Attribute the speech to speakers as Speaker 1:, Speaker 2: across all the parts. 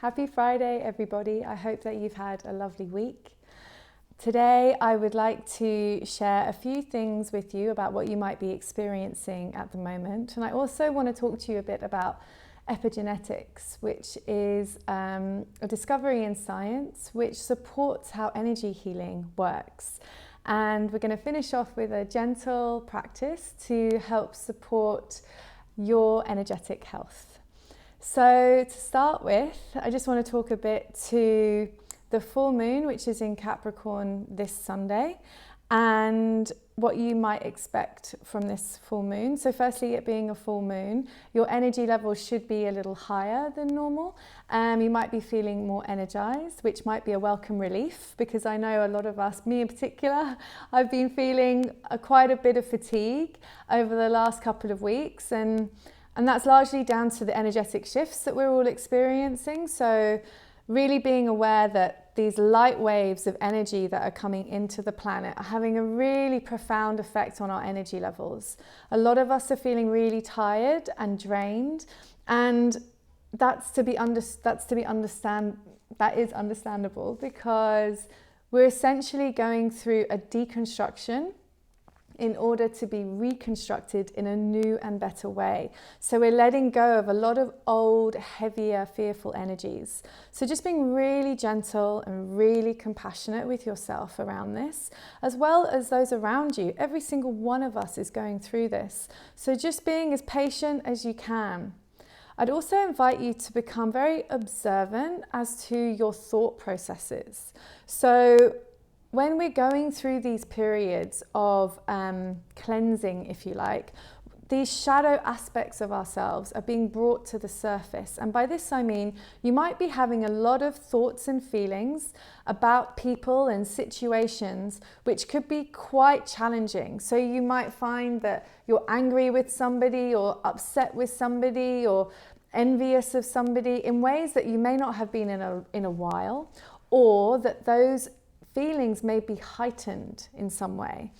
Speaker 1: Happy Friday, everybody. I hope that you've had a lovely week. Today, I would like to share a few things with you about what you might be experiencing at the moment. And I also want to talk to you a bit about epigenetics, which is a discovery in science which supports how energy healing works. And we're going to finish off with a gentle practice to help support your energetic health. So to start with, I just want to talk a bit to the full moon, which is in Capricorn this Sunday, and what you might expect from this full moon. So firstly, it being a full moon, your energy levels should be a little higher than normal. You might be feeling more energized, which might be a welcome relief, because I know a lot of us, me in particular, I've been feeling quite a bit of fatigue over the last couple of weeks, and that's largely down to the energetic shifts that we're all experiencing. So really being aware that these light waves of energy that are coming into the planet are having a really profound effect on our energy levels. A lot of us are feeling really tired and drained, and that is understandable, because we're essentially going through a deconstruction in order to be reconstructed in a new and better way. So we're letting go of a lot of old, heavier, fearful energies. So just being really gentle and really compassionate with yourself around this, as well as those around you. Every single one of us is going through this. So just being as patient as you can. I'd also invite you to become very observant as to your thought processes. So when we're going through these periods of cleansing, if you like, these shadow aspects of ourselves are being brought to the surface. And by this I mean, you might be having a lot of thoughts and feelings about people and situations which could be quite challenging. So you might find that you're angry with somebody, or upset with somebody, or envious of somebody in ways that you may not have been in a while, or that those feelings may be heightened in some way.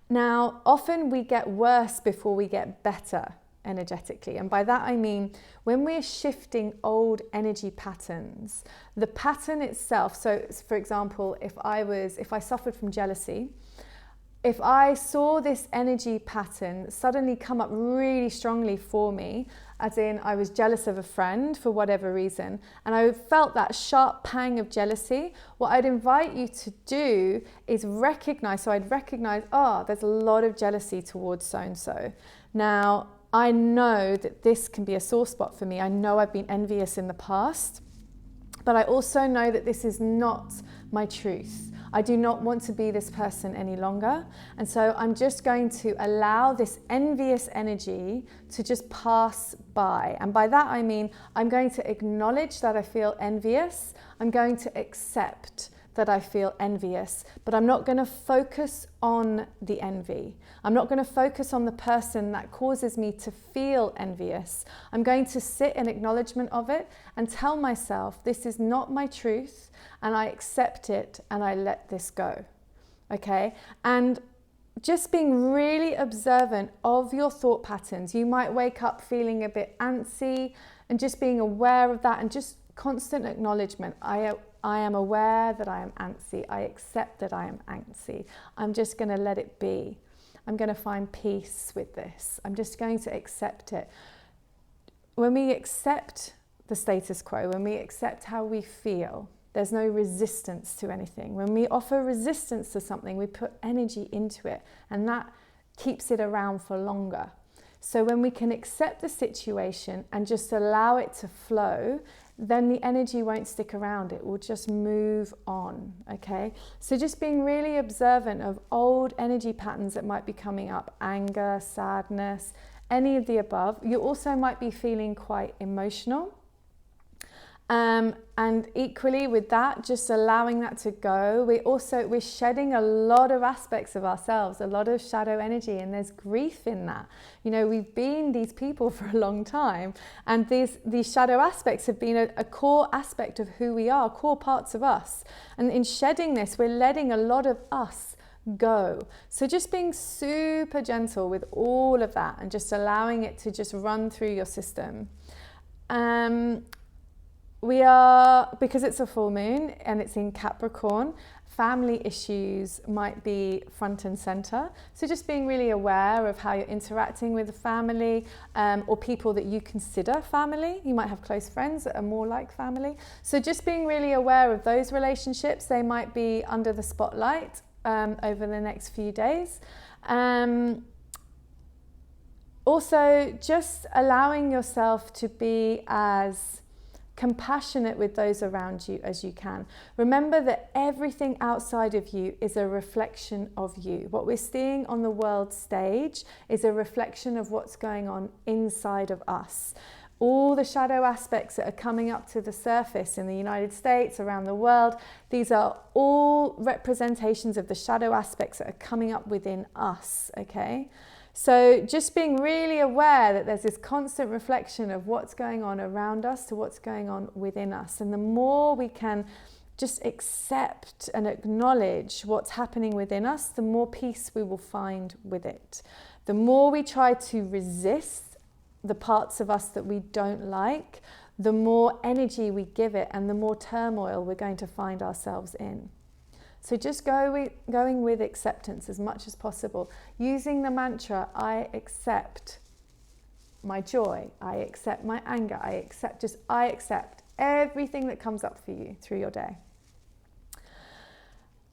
Speaker 1: Now, often we get worse before we get better energetically. And by that I mean, when we're shifting old energy patterns, the pattern itself, so for example, if I suffered from jealousy, if I saw this energy pattern suddenly come up really strongly for me, as in I was jealous of a friend for whatever reason, and I felt that sharp pang of jealousy, what I'd invite you to do is recognize, so I'd recognize, there's a lot of jealousy towards so-and-so. Now, I know that this can be a sore spot for me. I know I've been envious in the past, but I also know that this is not my truth. I do not want to be this person any longer. And so I'm just going to allow this envious energy to just pass by. And by that I mean, I'm going to acknowledge that I feel envious. I'm going to accept that I feel envious, but I'm not going to focus on the envy. I'm not going to focus on the person that causes me to feel envious. I'm going to sit in acknowledgement of it and tell myself, this is not my truth, and I accept it and I let this go. Okay? And just being really observant of your thought patterns. You might wake up feeling a bit antsy, and just being aware of that, and just constant acknowledgement. I am aware that I am antsy. I accept that I am antsy. I'm just going to let it be. I'm going to find peace with this. I'm just going to accept it. When we accept the status quo, when we accept how we feel, there's no resistance to anything. When we offer resistance to something, we put energy into it, and that keeps it around for longer. So when we can accept the situation and just allow it to flow, then the energy won't stick around. It will just move on, okay? So just being really observant of old energy patterns that might be coming up, anger, sadness, any of the above. You also might be feeling quite emotional. And equally with that, just allowing that to go. We're shedding a lot of aspects of ourselves, a lot of shadow energy, and there's grief in that. You know, we've been these people for a long time, and these shadow aspects have been a core aspect of who we are, core parts of us. And in shedding this, we're letting a lot of us go. So just being super gentle with all of that, and just allowing it to just run through your system. because it's a full moon and it's in Capricorn, family issues might be front and center. So just being really aware of how you're interacting with the family, or people that you consider family. You might have close friends that are more like family. So just being really aware of those relationships. They might be under the spotlight over the next few days. Also, just allowing yourself to be as compassionate with those around you as you can. Remember that everything outside of you is a reflection of you. What we're seeing on the world stage is a reflection of what's going on inside of us. All the shadow aspects that are coming up to the surface in the United States, around the world, these are all representations of the shadow aspects that are coming up within us, okay? So just being really aware that there's this constant reflection of what's going on around us to what's going on within us. And the more we can just accept and acknowledge what's happening within us, the more peace we will find with it. The more we try to resist the parts of us that we don't like, the more energy we give it and the more turmoil we're going to find ourselves in. So just going with acceptance as much as possible. Using the mantra, I accept my joy, I accept my anger, I accept everything that comes up for you through your day.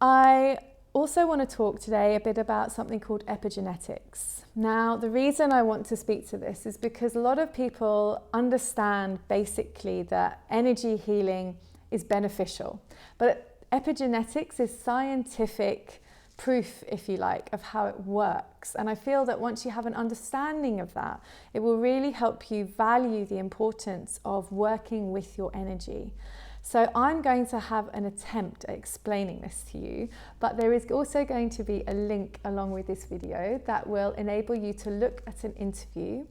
Speaker 1: I also want to talk today a bit about something called epigenetics. Now, the reason I want to speak to this is because a lot of people understand basically that energy healing is beneficial, but epigenetics is scientific proof, if you like, of how it works. And I feel that once you have an understanding of that, it will really help you value the importance of working with your energy. So I'm going to have an attempt at explaining this to you, but there is also going to be a link along with this video that will enable you to look at an interview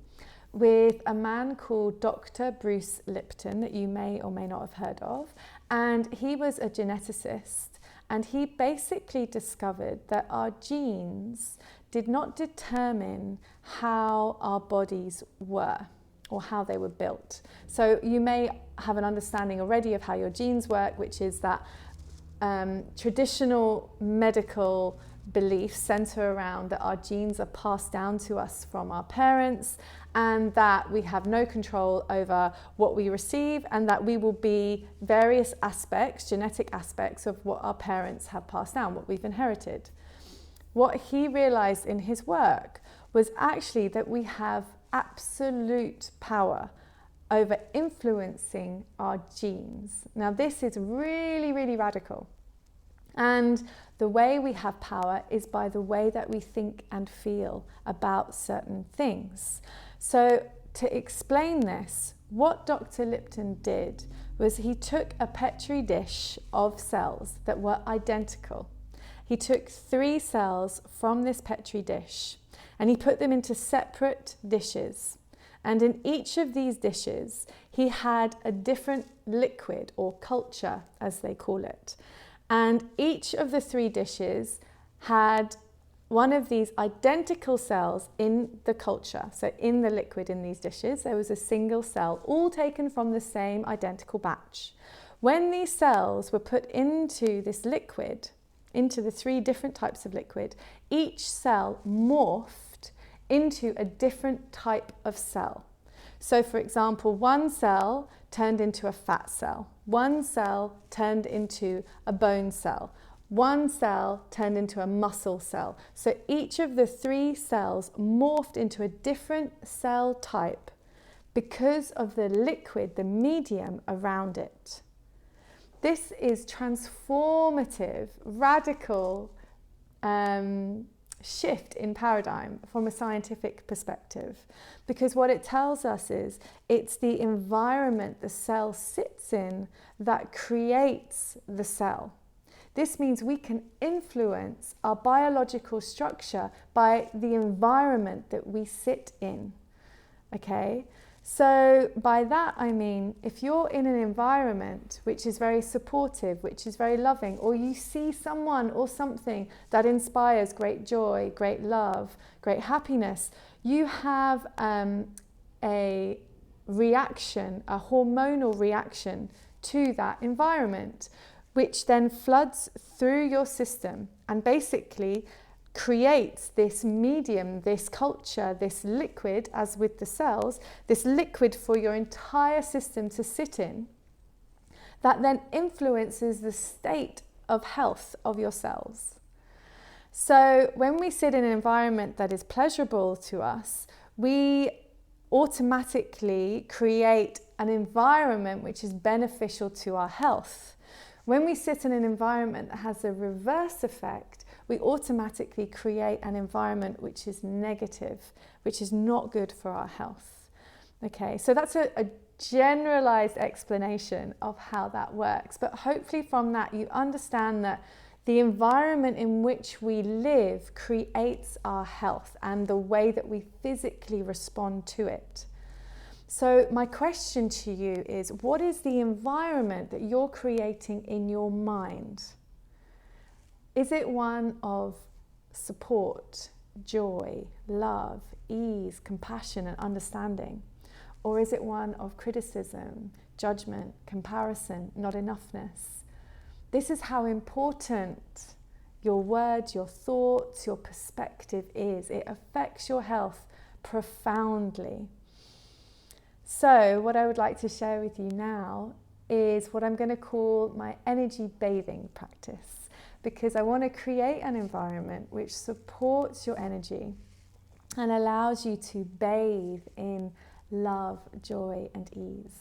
Speaker 1: with a man called Dr. Bruce Lipton that you may or may not have heard of. And he was a geneticist, and he basically discovered that our genes did not determine how our bodies were or how they were built. So you may have an understanding already of how your genes work, which is that traditional medical beliefs center around that our genes are passed down to us from our parents, and that we have no control over what we receive, and that we will be various aspects, genetic aspects of what our parents have passed down, what we've inherited. What he realized in his work was actually that we have absolute power over influencing our genes. Now, this is really, really radical. And the way we have power is by the way that we think and feel about certain things. So to explain this, what Dr. Lipton did was he took a petri dish of cells that were identical. He took 3 cells from this petri dish and he put them into separate dishes. And in each of these dishes, he had a different liquid or culture, as they call it. And each of the 3 dishes had one of these identical cells in the culture. So in the liquid in these dishes, there was a single cell, all taken from the same identical batch. When these cells were put into this liquid, into the 3 different types of liquid, each cell morphed into a different type of cell. So for example, one cell turned into a fat cell, one cell turned into a bone cell, one cell turned into a muscle cell. So each of the 3 cells morphed into a different cell type because of the liquid, the medium around it. This is transformative, radical shift in paradigm from a scientific perspective, because what it tells us is it's the environment the cell sits in that creates the cell. This means we can influence our biological structure by the environment that we sit in, okay? So by that I mean, if you're in an environment which is very supportive, which is very loving, or you see someone or something that inspires great joy, great love, great happiness, you have a reaction, a hormonal reaction to that environment, which then floods through your system and basically creates this medium, this culture, this liquid, as with the cells, this liquid for your entire system to sit in, that then influences the state of health of your cells. So when we sit in an environment that is pleasurable to us, we automatically create an environment which is beneficial to our health. When we sit in an environment that has a reverse effect, we automatically create an environment which is negative, which is not good for our health. Okay, so that's a generalized explanation of how that works. But hopefully from that you understand that the environment in which we live creates our health and the way that we physically respond to it. So my question to you is, what is the environment that you're creating in your mind? Is it one of support, joy, love, ease, compassion, and understanding? Or is it one of criticism, judgment, comparison, not enoughness? This is how important your words, your thoughts, your perspective is. It affects your health profoundly. So what I would like to share with you now is what I'm going to call my energy bathing practice, because I want to create an environment which supports your energy and allows you to bathe in love, joy, and ease.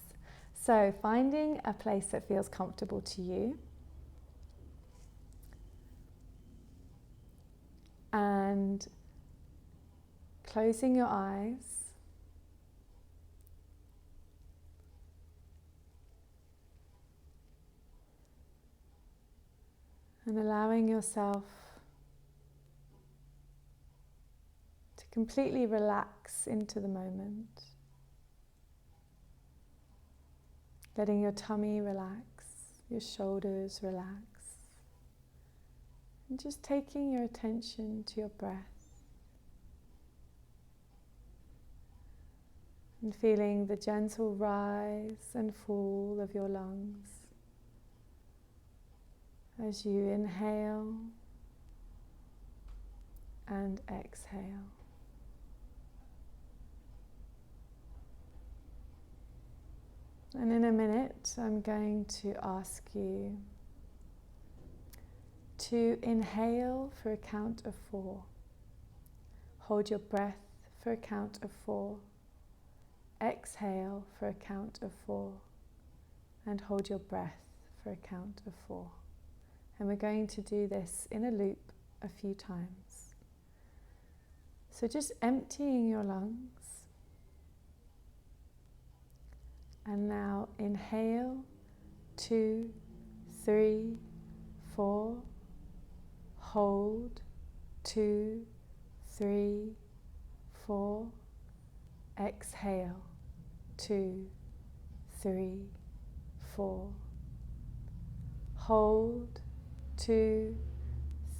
Speaker 1: So finding a place that feels comfortable to you, and closing your eyes, and allowing yourself to completely relax into the moment, letting your tummy relax, your shoulders relax, and just taking your attention to your breath and feeling the gentle rise and fall of your lungs as you inhale and exhale. And in a minute, I'm going to ask you to inhale for a count of 4. Hold your breath for a count of 4. Exhale for a count of 4. And hold your breath for a count of 4. And we're going to do this in a loop a few times. So just emptying your lungs. And now inhale, 2, 3, 4. Hold, 2, 3, 4. Exhale, 2, 3, 4. Hold, 2,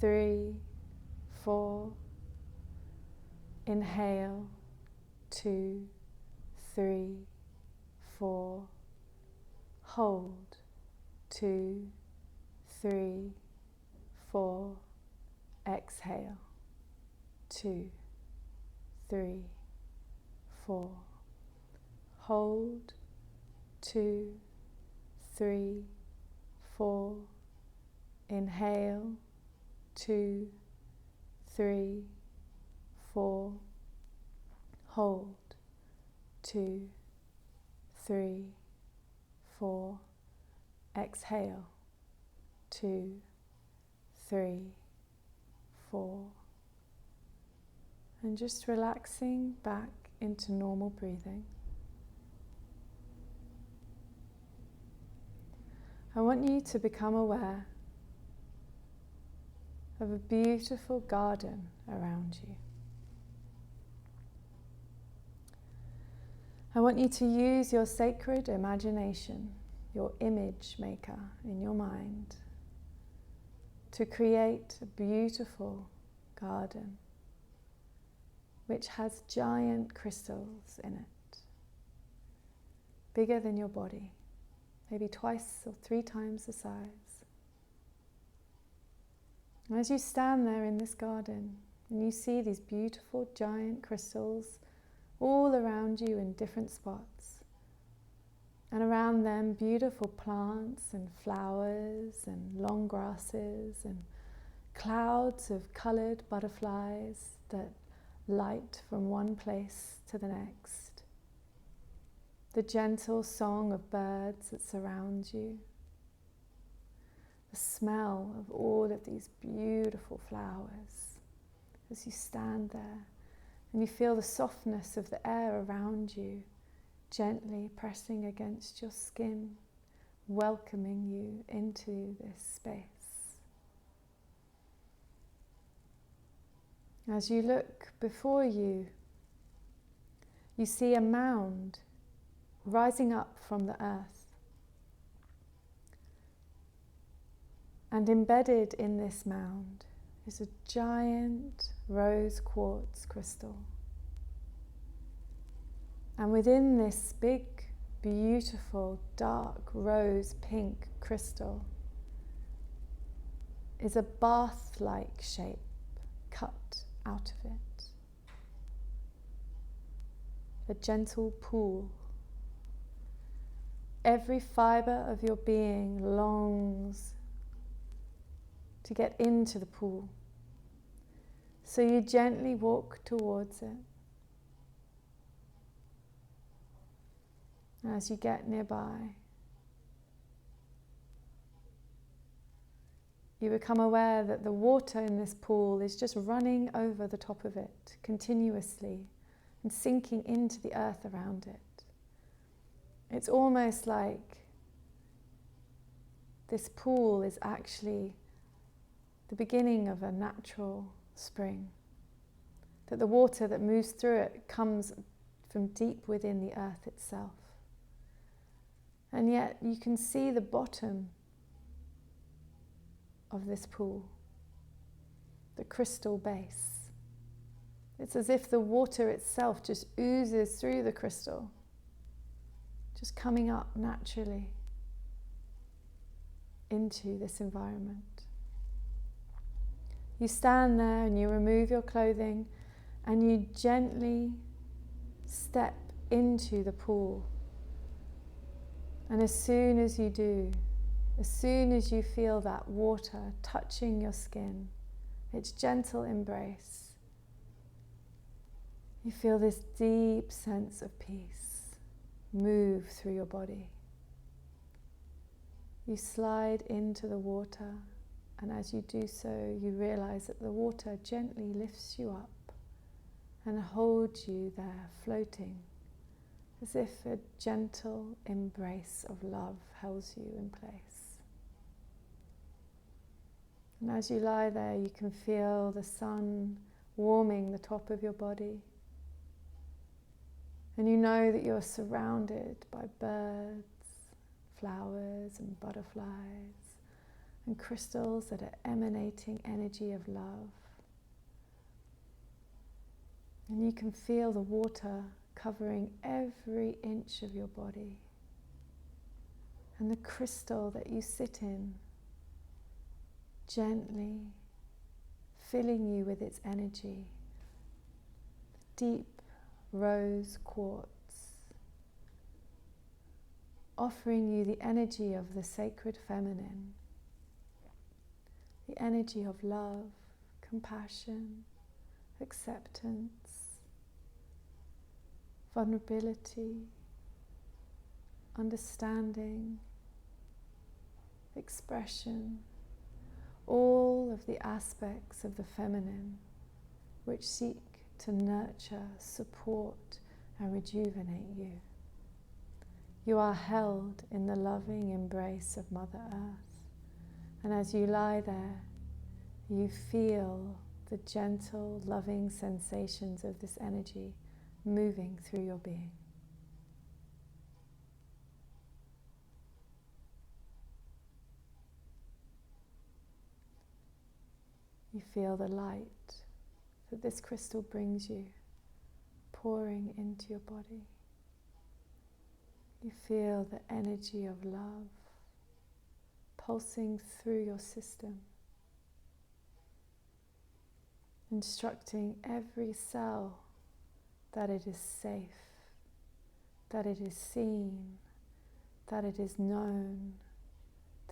Speaker 1: 3, 4. Inhale, 2, 3, 4. Hold, 2, 3, 4. Exhale, 2, 3, 4. Hold, 2, 3, 4. Inhale, 2, 3, 4. Hold, 2, 3, 4. Exhale, 2, 3, 4. And just relaxing back into normal breathing. I want you to become aware of a beautiful garden around you. I want you to use your sacred imagination, your image maker in your mind, to create a beautiful garden which has giant crystals in it. bigger than your body, maybe 2 or 3 times the size. And as you stand there in this garden and you see these beautiful giant crystals all around you in different spots, and around them beautiful plants and flowers and long grasses and clouds of coloured butterflies that light from one place to the next, the gentle song of birds that surround you, the smell of all of these beautiful flowers as you stand there and you feel the softness of the air around you gently pressing against your skin, welcoming you into this space. As you look before you, you see a mound rising up from the earth. And embedded in this mound is a giant rose quartz crystal. And within this big, beautiful, dark rose pink crystal is a bath-like shape cut out of it. A gentle pool. Every fibre of your being longs to get into the pool. So you gently walk towards it. As you get nearby, you become aware that the water in this pool is just running over the top of it continuously and sinking into the earth around it. It's almost like this pool is actually the beginning of a natural spring, that the water that moves through it comes from deep within the earth itself. And yet you can see the bottom of this pool, the crystal base. It's as if the water itself just oozes through the crystal, just coming up naturally into this environment. You stand there and you remove your clothing and you gently step into the pool. And as soon as you do, as soon as you feel that water touching your skin, its gentle embrace, you feel this deep sense of peace move through your body. You slide into the water, and as you do so, you realize that the water gently lifts you up and holds you there floating, as if a gentle embrace of love holds you in place. And as you lie there, you can feel the sun warming the top of your body. And you know that you're surrounded by birds, flowers and butterflies and crystals that are emanating energy of love. And you can feel the water covering every inch of your body. And the crystal that you sit in, gently filling you with its energy. Deep rose quartz, offering you the energy of the sacred feminine, the energy of love, compassion, acceptance, vulnerability, understanding, expression, all of the aspects of the feminine which seek to nurture, support, and rejuvenate you. You are held in the loving embrace of Mother Earth, and as you lie there, you feel the gentle, loving sensations of this energy moving through your being. You feel the light that this crystal brings you pouring into your body. You feel the energy of love pulsing through your system, instructing every cell that it is safe, that it is seen, that it is known,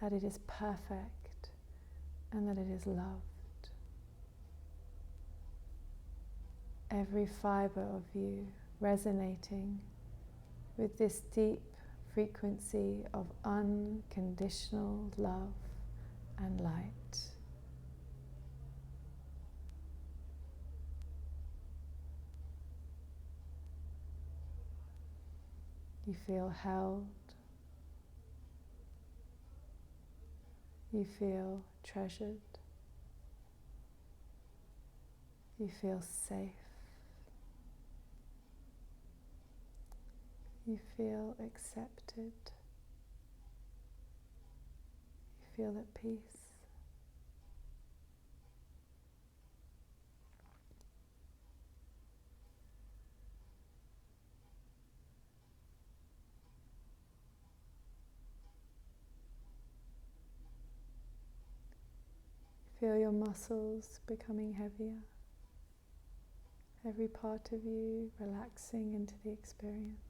Speaker 1: that it is perfect, and that it is loved. Every fiber of you resonating with this deep frequency of unconditional love and light. You feel held. You feel treasured. You feel safe. You feel accepted. You feel at peace. Feel your muscles becoming heavier. Every part of you relaxing into the experience.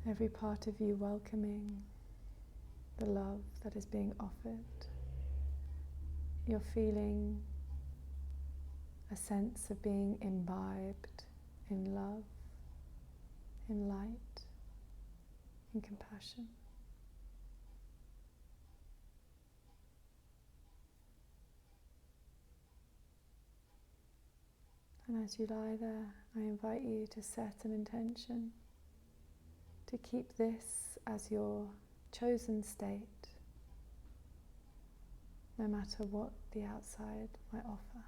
Speaker 1: Every part of you welcoming the love that is being offered. You're feeling a sense of being imbibed in love, in light, in compassion. And as you lie there, I invite you to set an intention to keep this as your chosen state, no matter what the outside might offer.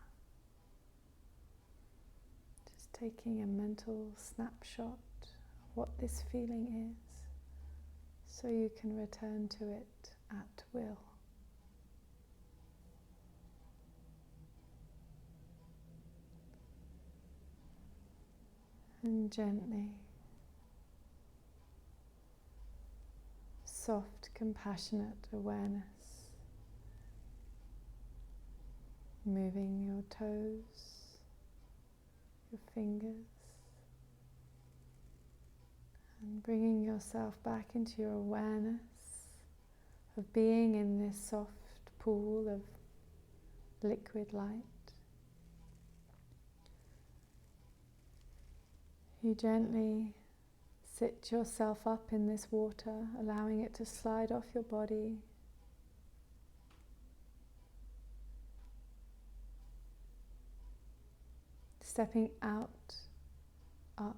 Speaker 1: Just taking a mental snapshot of what this feeling is, so you can return to it at will. And gently, soft, compassionate awareness, moving your toes, your fingers, and bringing yourself back into your awareness of being in this soft pool of liquid light. You gently sit yourself up in this water, allowing it to slide off your body. Stepping out, up.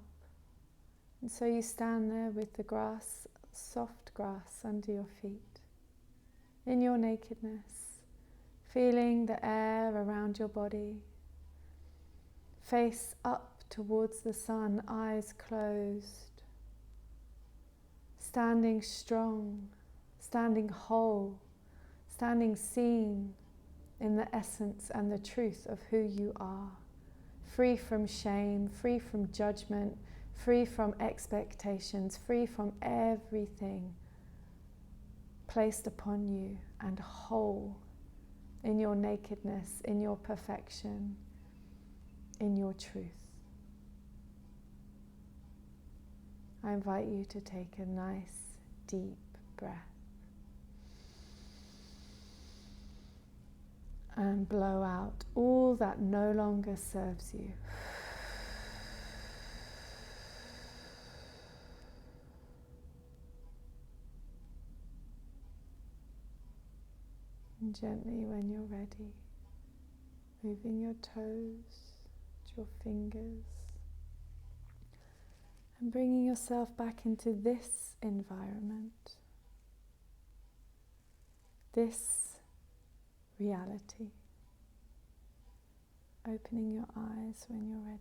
Speaker 1: And so you stand there with the grass, soft grass under your feet, in your nakedness, feeling the air around your body. Face up towards the sun, eyes closed. Standing strong, standing whole, standing seen in the essence and the truth of who you are. Free from shame, free from judgment, free from expectations, free from everything placed upon you, and whole in your nakedness, in your perfection, in your truth. I invite you to take a nice, deep breath and blow out all that no longer serves you. And gently, when you're ready, moving your toes, your fingers, and bringing yourself back into this environment, this reality. Opening your eyes when you're ready.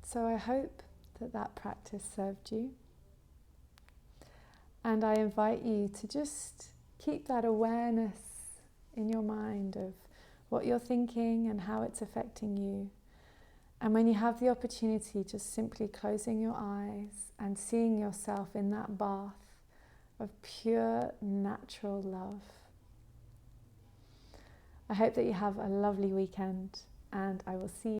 Speaker 1: So I hope that that practice served you. And I invite you to just keep that awareness in your mind of what you're thinking and how it's affecting you. And when you have the opportunity, just simply closing your eyes and seeing yourself in that bath of pure natural love. I hope that you have a lovely weekend, and I will see you